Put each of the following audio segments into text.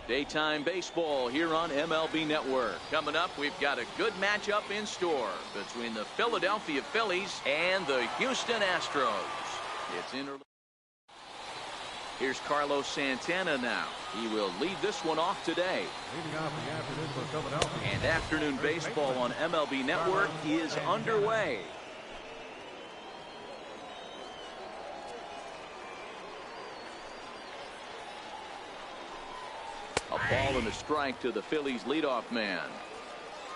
Daytime baseball here on MLB Network. Coming up, we've got a good matchup in store between the Philadelphia Phillies and the Houston Astros. It's inter. Here's Carlos Santana now. He will lead this one off today. Leading off the afternoon for Philadelphia. And afternoon baseball on MLB Network is underway. A ball and a strike to the Phillies leadoff man.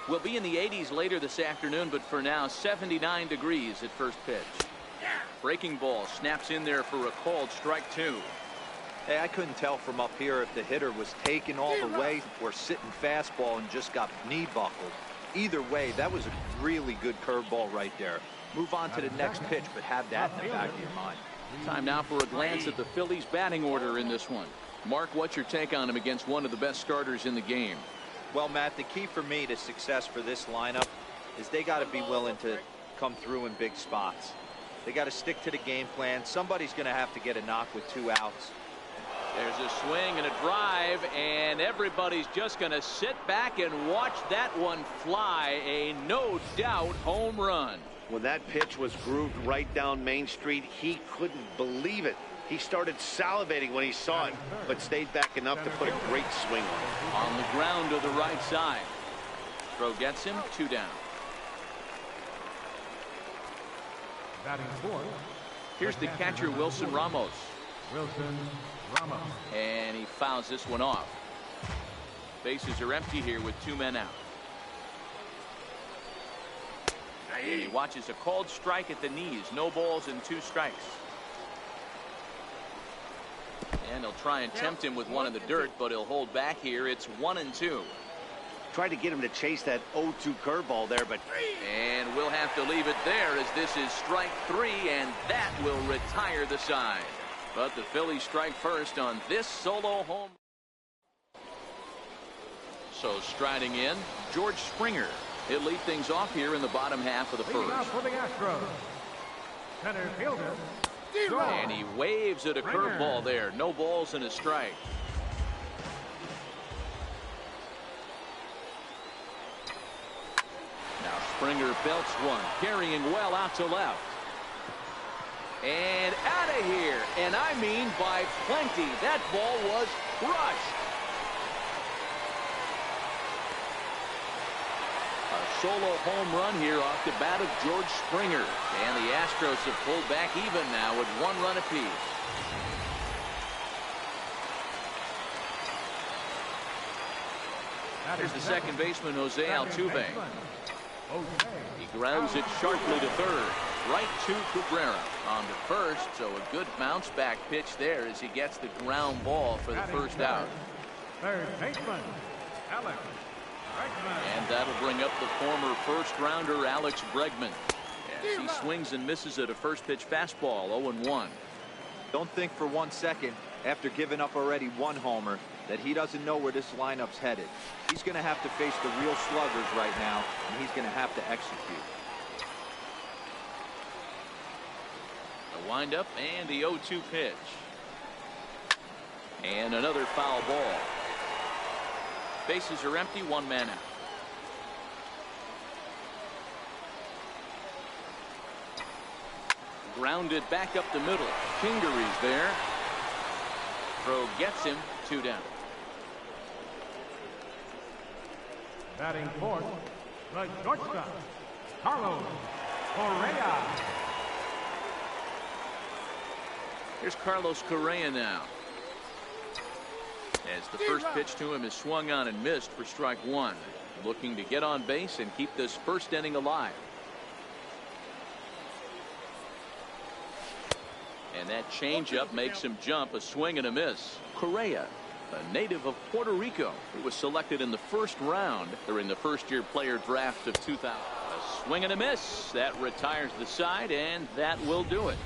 We'll be in the 80s later this afternoon, but for now 79 degrees at first pitch. Breaking ball snaps in there for a called strike 2. Hey, I couldn't tell from up here if the hitter was taking all the way or sitting fastball and just got knee buckled. Either way, that was a really good curveball right there. Move on to the next pitch, but have that in the back of your mind. Time now for a glance at the Phillies batting order in this one. Mark, what's your take on him against one of the best starters in the game? Well, Matt, the key for me to success for this lineup is they got to be willing to come through in big spots. They got to stick to the game plan. Somebody's going to have to get a knock with 2 outs. There's a swing and a drive, and everybody's just going to sit back and watch that one fly. A no-doubt home run. When that pitch was grooved right down Main Street, he couldn't believe it. He started salivating when he saw it, but stayed back enough to put a great swing on it. On the ground to the right side. Throw gets him, 2 down. Batting fourth. Here's the catcher, Wilson Ramos. Wilson Ramos. And he fouls this one off. Bases are empty here with 2 men out. And he watches a called strike at the knees. No balls and 2 strikes. And he'll try and tempt him with one in the dirt, but he'll hold back here. It's 1-2. Tried to get him to chase that 0-2 curveball there, but... And we'll have to leave it there as this is strike 3, and that will retire the side. But the Phillies strike first on this solo home. So striding in, George Springer. He'll lead things off here in the bottom half of the Leading off first. for the Astros. Center fielder. And he waves at a curveball there. No balls and a strike. Now Springer belts one, carrying well out to left. And out of here. And I mean by plenty. That ball was crushed. A solo home run here off the bat of George Springer. And the Astros have pulled back even now with 1 run apiece. Here's the second baseman, Jose Altuve. He grounds it sharply to third. Right to Cabrera on to first. So a good bounce back pitch there as he gets the ground ball for the first out. Third baseman, Alex Bregman. And that'll bring up the former first rounder Alex Bregman as he swings and misses at a first pitch fastball. 0-1. Don't think for 1 second, after giving up already 1 homer, that he doesn't know where this lineup's headed. He's going to have to face the real sluggers right now, and he's going to have to execute. The windup and the 0-2 pitch. And another foul ball. Bases are empty, 1 man out. Grounded back up the middle. Kingery's there. Throw gets him, 2 down. Batting fourth, the shortstop, Carlos Correa. Here's Carlos Correa now. As the first pitch to him is swung on and missed for strike 1. Looking to get on base and keep this first inning alive. And that changeup makes him jump. A swing and a miss. Correa, a native of Puerto Rico, who was selected in the first round during the first-year player draft of 2000. A swing and a miss. That retires the side, and that will do it.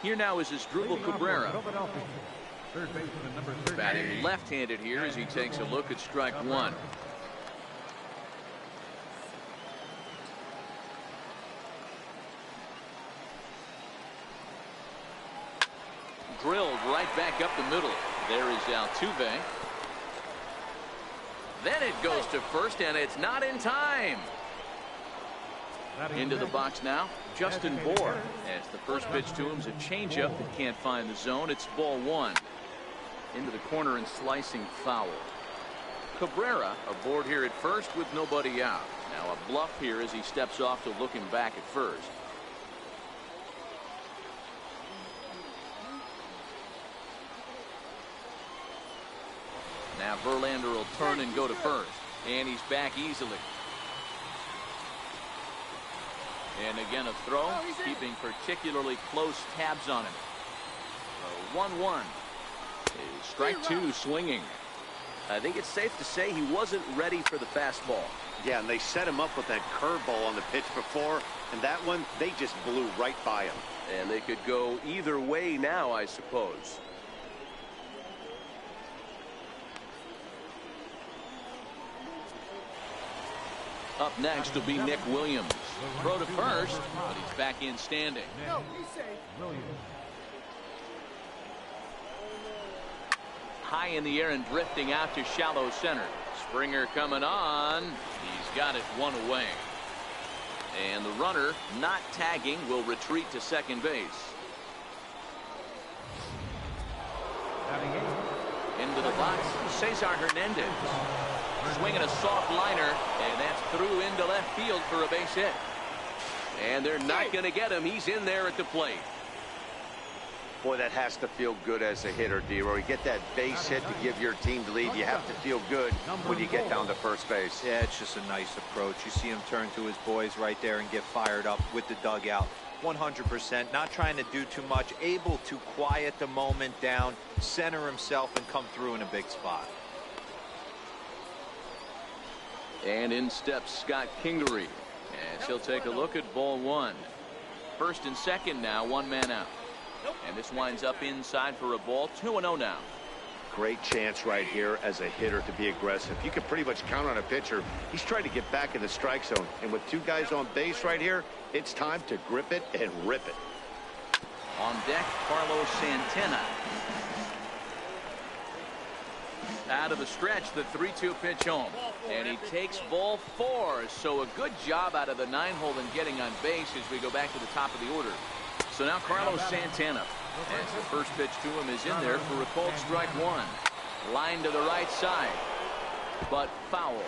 Here now is Asdrubal Cabrera. Third baseman, number 30. Batting left-handed here as he takes a look at strike 1. drilled right back up the middle. There is Altuve. Then it goes to first, and it's not in time. Into the box now, Justin Bour. As the first pitch to him is a changeup that can't find the zone. It's ball one. Into the corner and slicing foul. Cabrera aboard here at first with nobody out. Now a bluff here as he steps off to look him back at first. Now Verlander will turn and go to first, and he's back easily. And again a throw, keeping particularly close tabs on him. 1-1. Strike two swinging. I think it's safe to say he wasn't ready for the fastball. Yeah, and they set him up with that curveball on the pitch before, and that one, they just blew right by him. And they could go either way now, I suppose. Up next will be Nick Williams. Throw to first, but he's back in standing. No, he's safe. Williams. High in the air and drifting out to shallow center. Springer coming on. He's got it one away. And the runner, not tagging, will retreat to second base. Into the box, Cesar Hernandez. Swinging a soft liner, and that's through into left field for a base hit. And they're not going to get him. He's in there at the plate. Boy, that has to feel good as a hitter, D-Roy. You get that base hit to give your team the lead. You have to feel good when you get down to first base. Yeah, it's just a nice approach. You see him turn to his boys right there and get fired up with the dugout. 100%, not trying to do too much, able to quiet the moment down, center himself, and come through in a big spot. And in steps Scott Kingery, as he'll take a look at ball one. First and second now, one man out. And this winds up inside for a ball. 2-0 now. Great chance right here as a hitter to be aggressive. You can pretty much count on a pitcher. He's trying to get back in the strike zone. And with two guys on base right here, it's time to grip it and rip it. On deck, Carlos Santana. Out of the stretch, the 3-2 pitch home. And he takes ball four. So a good job out of the 9-hole in getting on base as we go back to the top of the order. So now Carlos Santana, as the first pitch to him is in there for a called strike one. Line to the right side, but foul.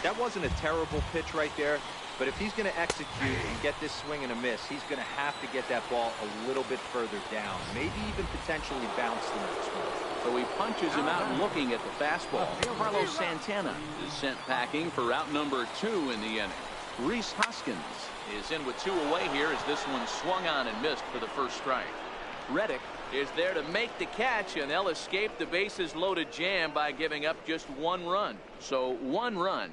That wasn't a terrible pitch right there, but if he's going to execute and get this swing and a miss, he's going to have to get that ball a little bit further down, maybe even potentially bounce the next one. So he punches him out looking at the fastball. Carlos Santana is sent packing for out number 2 in the inning. Rhys Hoskins is in with 2 away here as this one swung on and missed for the first strike. Reddick is there to make the catch, and they'll escape the bases loaded jam by giving up just 1 run. So 1 run.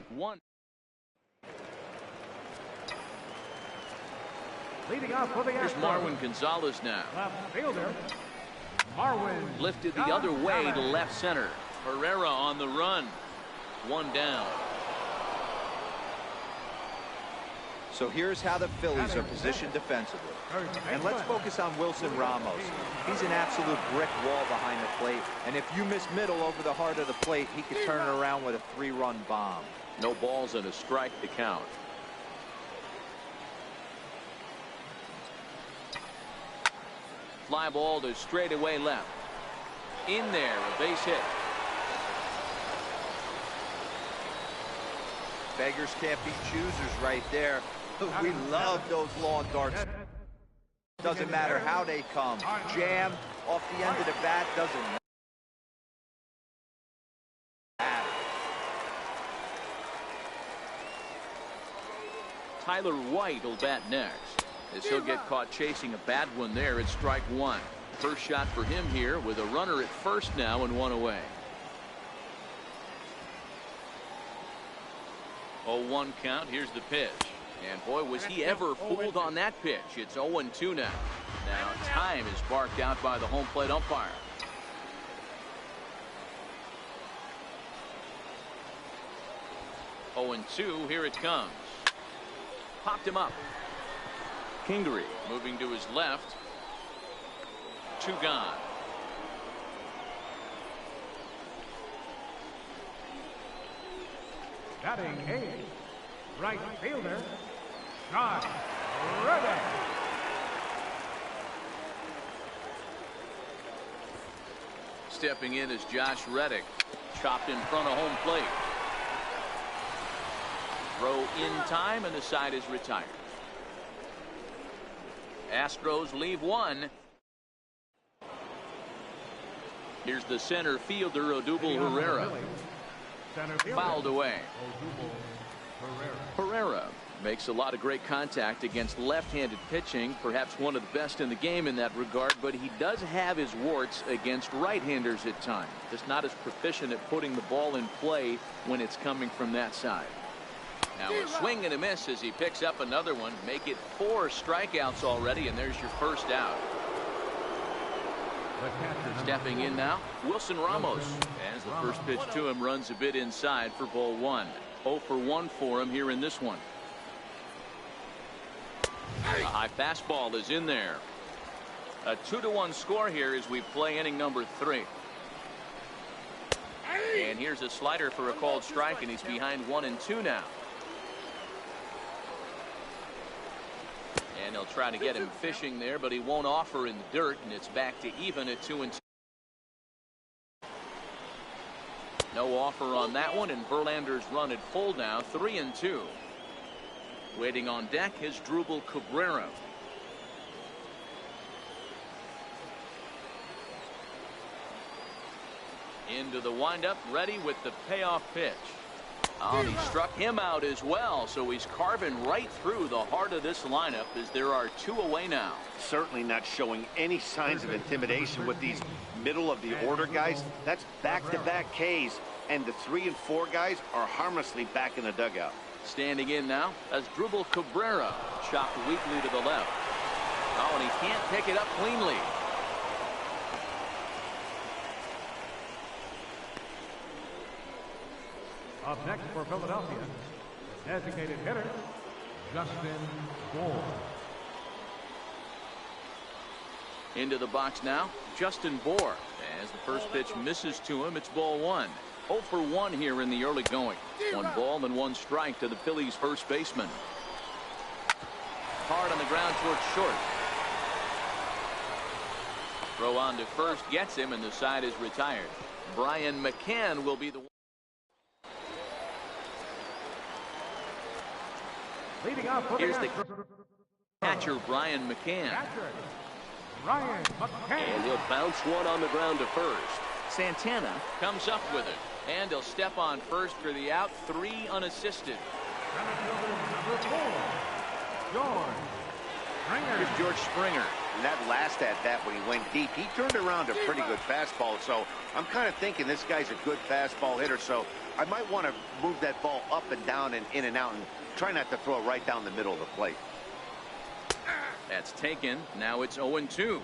Leading off for the Here's Astros. Marwin Gonzalez now. Left fielder, Marwin. Lifted the other way to left center. Herrera on the run. 1 down. So here's how the Phillies are positioned defensively. And let's focus on Wilson Ramos. He's an absolute brick wall behind the plate. And if you miss middle over the heart of the plate, he could turn it around with a 3-run bomb. No balls and a strike to count. Fly ball to straightaway left. In there, a base hit. Beggars can't be choosers right there. We love those long darts. Doesn't matter how they come. Jam off the end of the bat doesn't matter. Tyler White will bat next, as he'll get caught chasing a bad one there at strike 1. First shot for him here with a runner at first now and 1 away. 0-1 count. Here's the pitch. And boy, was he ever fooled on that pitch. It's 0-2 now. Now time is barked out by the home plate umpire. Oh, 0-2. Here it comes. Popped him up. Kingery moving to his left. 2 gone. Batting 8, right fielder, Josh Reddick. Stepping in is Josh Reddick. Chopped in front of home plate. Throw in time, and the side is retired. Astros leave 1. Here's the center fielder, Odubel Herrera. Fouled away. Herrera makes a lot of great contact against left-handed pitching, perhaps one of the best in the game in that regard, but he does have his warts against right-handers at times. Just not as proficient at putting the ball in play when it's coming from that side. Now a swing and a miss as he picks up another one. Make it 4 strikeouts already, and there's your first out. Stepping in now, Wilson Ramos. As the first pitch to him runs a bit inside for ball 1. 0 for 1 for him here in this one. A high fastball is in there. A 2-1 score here as we play inning number 3. And here's a slider for a called strike, and he's behind 1-2 now. And they'll try to get him fishing there, but he won't offer in the dirt, and it's back to even at 2-2. No offer on that one, and Verlander's run at full now, 3-2. Waiting on deck is Drupal Cabrera. Into the windup, ready with the payoff pitch. Oh, and he struck him out as well, so he's carving right through the heart of this lineup as there are 2 away now. Certainly not showing any signs of intimidation with these middle of the order guys. That's back-to-back Ks, and the 3 and 4 guys are harmlessly back in the dugout. Standing in now as Drupal Cabrera, chopped weakly to the left. Oh, and he can't pick it up cleanly. Up next for Philadelphia, designated hitter, Justin Bour. Into the box now, Justin Bour. As the first pitch misses to him, it's ball 1. 0 for 1 here in the early going. 1 ball and 1 strike to the Phillies' first baseman. Hard on the ground towards short. Throw on to first gets him, and the side is retired. Brian McCann will be the Leading off for Here's the the catcher, Brian McCann. Brian McCann. And he'll bounce one on the ground to first. Santana comes up with it, and he'll step on first for the out. 3 unassisted. Number 4, George Springer. Here's George Springer. And that last at bat when he went deep, he turned around a pretty good fastball. So I'm kind of thinking this guy's a good fastball hitter. So I might want to move that ball up and down and in and out and try not to throw it right down the middle of the plate. That's taken. Now it's 0-2.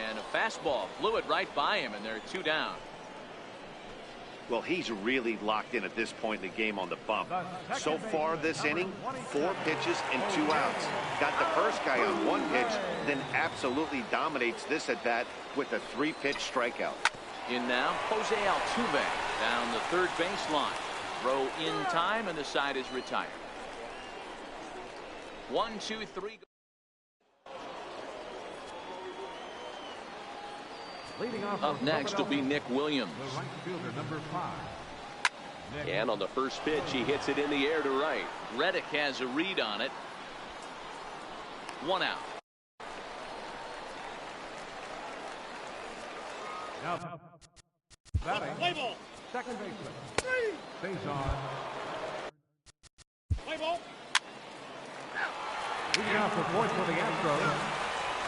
And a fastball flew it right by him, and there are 2 down. Well, he's really locked in at this point in the game on the bump. So far this inning, 4 pitches and 2 outs. Got the first guy on 1 pitch, then absolutely dominates this at bat with a 3-pitch strikeout. In now, Jose Altuve down the third baseline. Throw in time, and the side is retired. 1, 2, 3. Leading off Up next will be Nick Williams. the right fielder, number 5. Nick. And on the first pitch, he hits it in the air to right. Reddick has a read on it. 1 out. Now, batting, second baseman. Face on. Leading off the fourth for the Astros,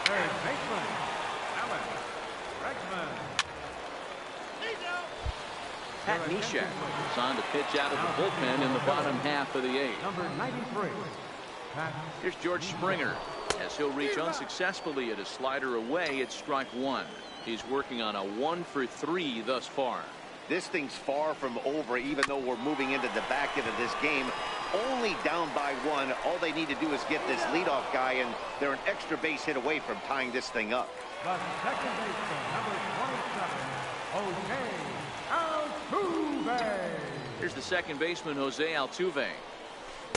third baseman, Alex Bregman. Pat Neshek is on to pitch out of the bullpen in the bottom half of the 8th. Number 93. Pat Here's George Springer. Has as he'll reach unsuccessfully at a slider away. It's strike one. He's working on a 1 for 3 thus far. This thing's far from over, even though we're moving into the back end of this game. Only down by 1. All they need to do is get this leadoff guy, and they're an extra base hit away from tying this thing up. The second baseman, number 27, Jose Altuve. Here's the second baseman, Jose Altuve,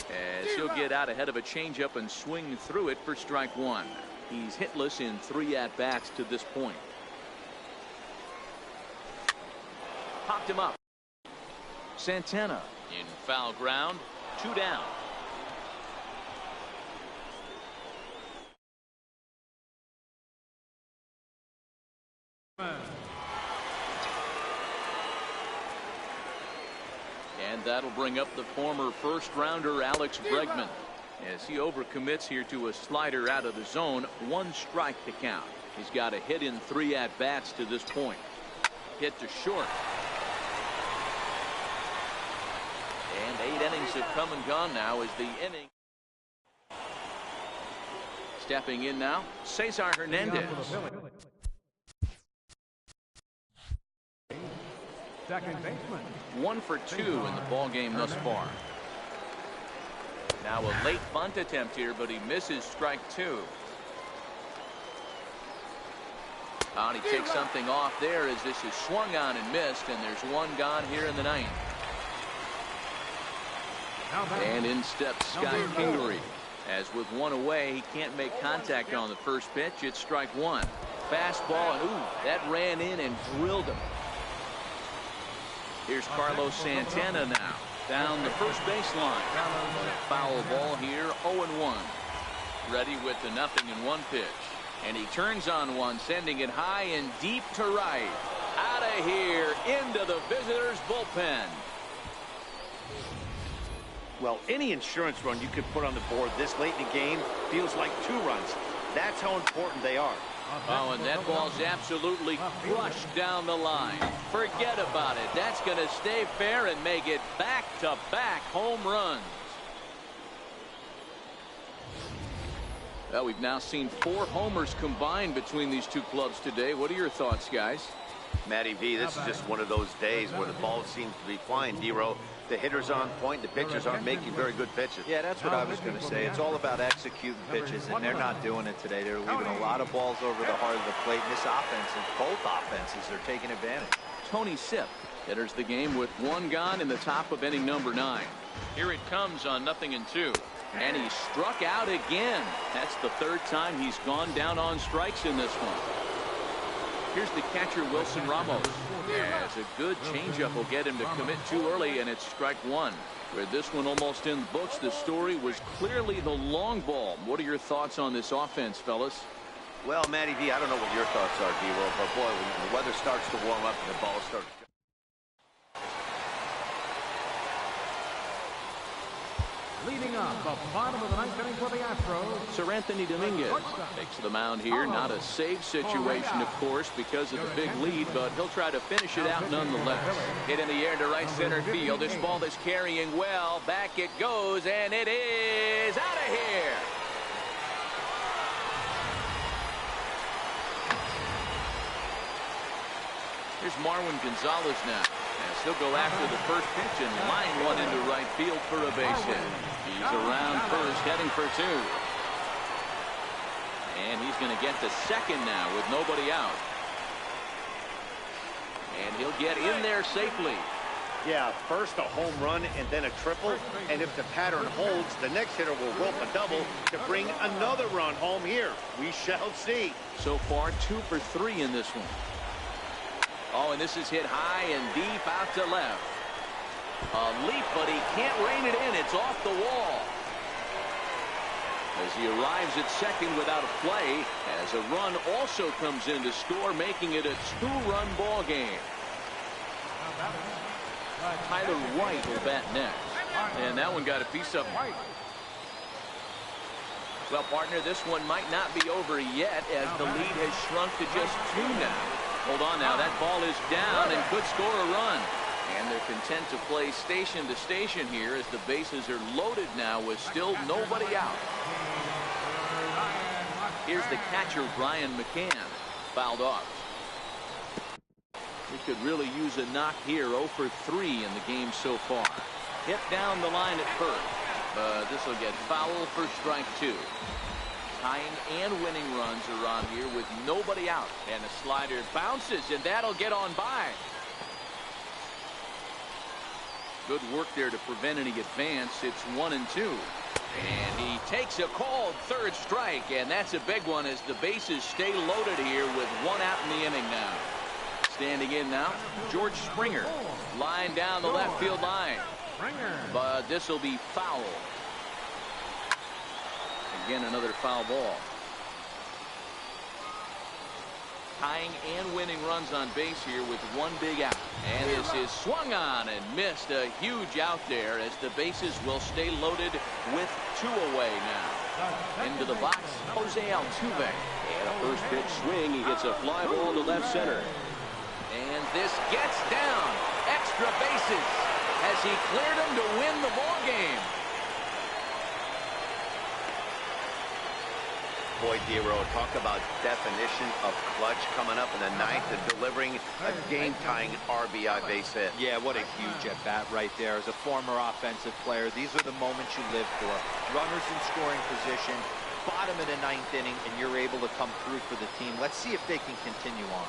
as he'll get out ahead of a changeup and swing through it for strike one. He's hitless in 3 at-bats to this point. Popped him up. Santana in foul ground. 2 down. And that'll bring up the former first-rounder Alex Bregman, as he overcommits here to a slider out of the zone. 1 strike to count. He's got a hit in 3 at-bats to this point. Hit to short. And 8 innings have come and gone now as the inning. Stepping in now, Cesar Hernandez. Second baseman. 1 for 2 in the ball game thus far. Now a late bunt attempt here, but he misses strike 2. And he takes something off there as this is swung on and missed, and there's 1 gone here in the 9th. And in steps Scott Kingery. As with 1 away, he can't make contact on the first pitch. It's strike 1. Fastball, and ooh, that ran in and drilled him. Here's Carlos Santana now, down the first baseline. Foul ball here, 0-1. Ready with the 0-1 pitch. And he turns on one, sending it high and deep to right. Out of here, into the visitors' bullpen. Well, any insurance run you could put on the board this late in the game feels like 2 runs. That's how important they are. Oh, and that ball's absolutely crushed down the line. Forget about it. That's going to stay fair and make it back-to-back home runs. Well, we've now seen 4 homers combined between these 2 clubs today. What are your thoughts, guys? Matty V, this is just one of those days where the ball seems to be flying, D-Row. The hitters are on point. The pitchers aren't making very good pitches. Yeah, that's what I was going to say. It's all about executing pitches, and they're not doing it today. They're leaving a lot of balls over the heart of the plate. And this offense, and both offenses, are taking advantage. Tony Sipp enters the game with 1 gone in the top of inning number 9. Here it comes on 0-2. And he struck out again. That's the 3rd time he's gone down on strikes in this one. Here's the catcher, Wilson Ramos. As a good changeup will get him to commit too early, and it's strike 1. With this one almost in the books, the story was clearly the long ball. What are your thoughts on this offense, fellas? Well, Matty V, I don't know what your thoughts are, D-Roll, but boy, when the weather starts to warm up and the ball starts. Leading up the bottom of the 9th inning for the Astros, Seranthony Dominguez takes the mound here. Not a save situation, of course, because of the big lead, but he'll try to finish it out nonetheless. Hit in the air to right center field. This ball is carrying well. Back it goes, and it is out of here. Here's Marwin Gonzalez now, as he'll go after the first pitch and line one into right field for a base hit. He's around first, heading for 2. And he's going to get to second now with nobody out. And he'll get in there safely. Yeah, first a home run and then a triple. And if the pattern holds, the next hitter will rope a double to bring another run home here. We shall see. So far, 2 for 3 in this one. Oh, and this is hit high and deep out to left. A leap, but he can't rein it in. It's off the wall. As he arrives at second without a play, as a run also comes in to score, making it a 2-run ball game. Tyler White will bat next. And that one got a piece of him. Well, partner, this one might not be over yet, as the lead has shrunk to just 2 now. Hold on now, that ball is down and could score a run. And they're content to play station to station here as the bases are loaded now with still nobody out. Here's the catcher, Brian McCann. Fouled off. He could really use a knock here. 0 for 3 in the game so far. Hit down the line at first. But this will get foul for strike 2. Tying and winning runs are on here with nobody out. And the slider bounces, and that'll get on by. Good work there to prevent any advance. It's 1-2. And he takes a called third strike, and that's a big one as the bases stay loaded here with 1 out in the inning now. Standing in now, George Springer. Line down the left field line. But this will be foul. Again, another foul ball. Tying and winning runs on base here with 1 big out. And this is swung on and missed. A huge out there as the bases will stay loaded with 2 away now. Into the box, Jose Altuve. And a first pitch swing. He hits a fly ball to left center. And this gets down. Extra bases as he cleared them to win the ball game. Boy, Dero, talk about definition of clutch coming up in the 9th and delivering a game-tying RBI base hit. Yeah, what a huge at-bat right there. As a former offensive player, these are the moments you live for. Runners in scoring position, bottom of the 9th inning, and you're able to come through for the team. Let's see if they can continue on.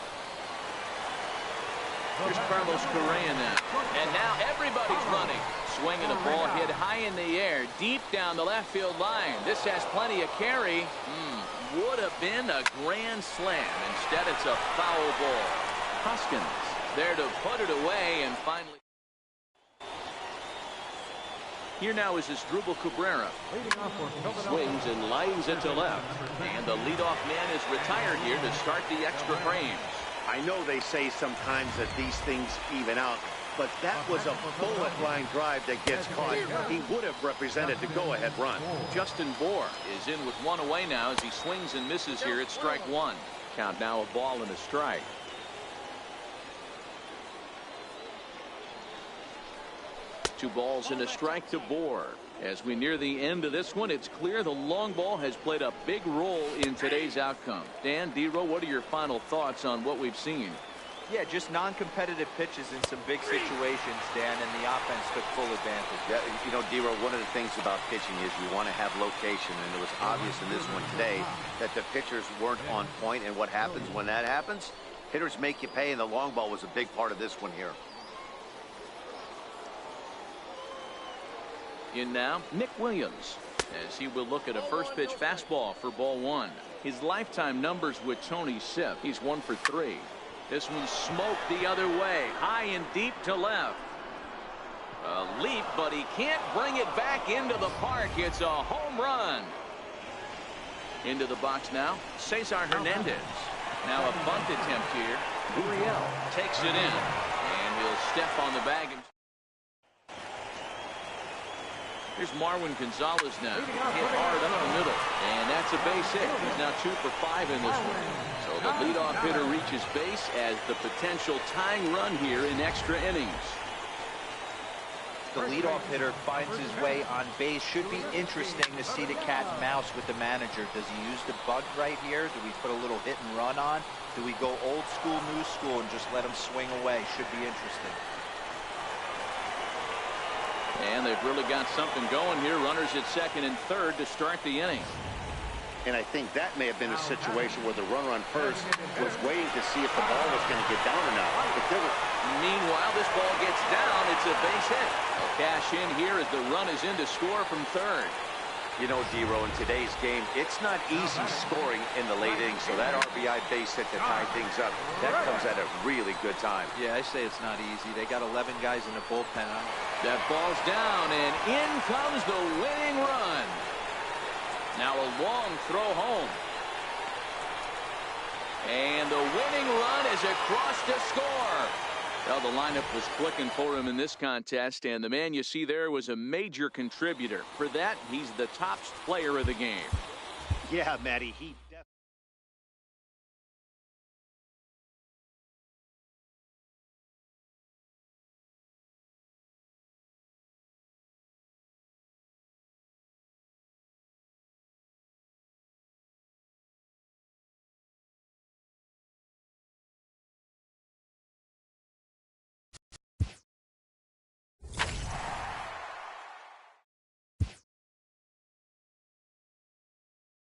Here's Carlos Correa now. And now everybody's running. Swinging a ball hit high in the air, deep down the left field line. This has plenty of carry. Would have been a grand slam. Instead, it's a foul ball. Hoskins there to put it away, and finally. Here now is Asdrubal Cabrera. Swings and lines it to left. And the leadoff man is retired here to start the extra frames. I know they say sometimes that these things even out, but that was a bullet line drive that gets caught. He would have represented the go-ahead run. Justin Bour is in with 1 away now as he swings and misses here at strike 1. Count now a ball and a strike. Two balls and a strike to Bour. As we near the end of this one, it's clear the long ball has played a big role in today's outcome. Dan, Dero, what are your final thoughts on what we've seen? Yeah, just non-competitive pitches in some big situations, Dan, and the offense took full advantage. Yeah, you know, Dero, one of the things about pitching is you want to have location, and it was obvious in this one today that the pitchers weren't on point, and what happens when that happens? Hitters make you pay, and the long ball was a big part of this one here. In now, Nick Williams, as he will look at a first pitch fastball for ball 1. His lifetime numbers with Tony Sipp. He's 1 for 3. This one smoked the other way, high and deep to left. A leap, but he can't bring it back into the park. It's a home run. Into the box now, Cesar Hernandez. Now a bunt attempt here. Gurriel takes it in, and he'll step on the bag. Here's Marwin Gonzalez now. Hit hard up the middle. And that's a base hit. He's now 2 for 5 in this one. So the leadoff hitter reaches base as the potential tying run here in extra innings. The leadoff hitter finds his way on base. Should be interesting to see the cat and mouse with the manager. Does he use the bunt right here? Do we put a little hit and run on? Do we go old school, new school, and just let him swing away? Should be interesting. And they've really got something going here. Runners at second and third to start the inning. And I think that may have been a situation where the runner on first was waiting to see if the ball was going to get down or not. Meanwhile, this ball gets down. It's a base hit. They'll cash in here as the run is in to score from third. You know, Dero, in today's game, it's not easy scoring in the late innings, so that RBI base hit to tie things up, that comes at a really good time. Yeah, I say it's not easy. They got 11 guys in the bullpen. That ball's down, and in comes the winning run. Now a long throw home. And the winning run is across to score. Well, the lineup was clicking for him in this contest, and the man you see there was a major contributor. For that, he's the top player of the game. Yeah, Matty, he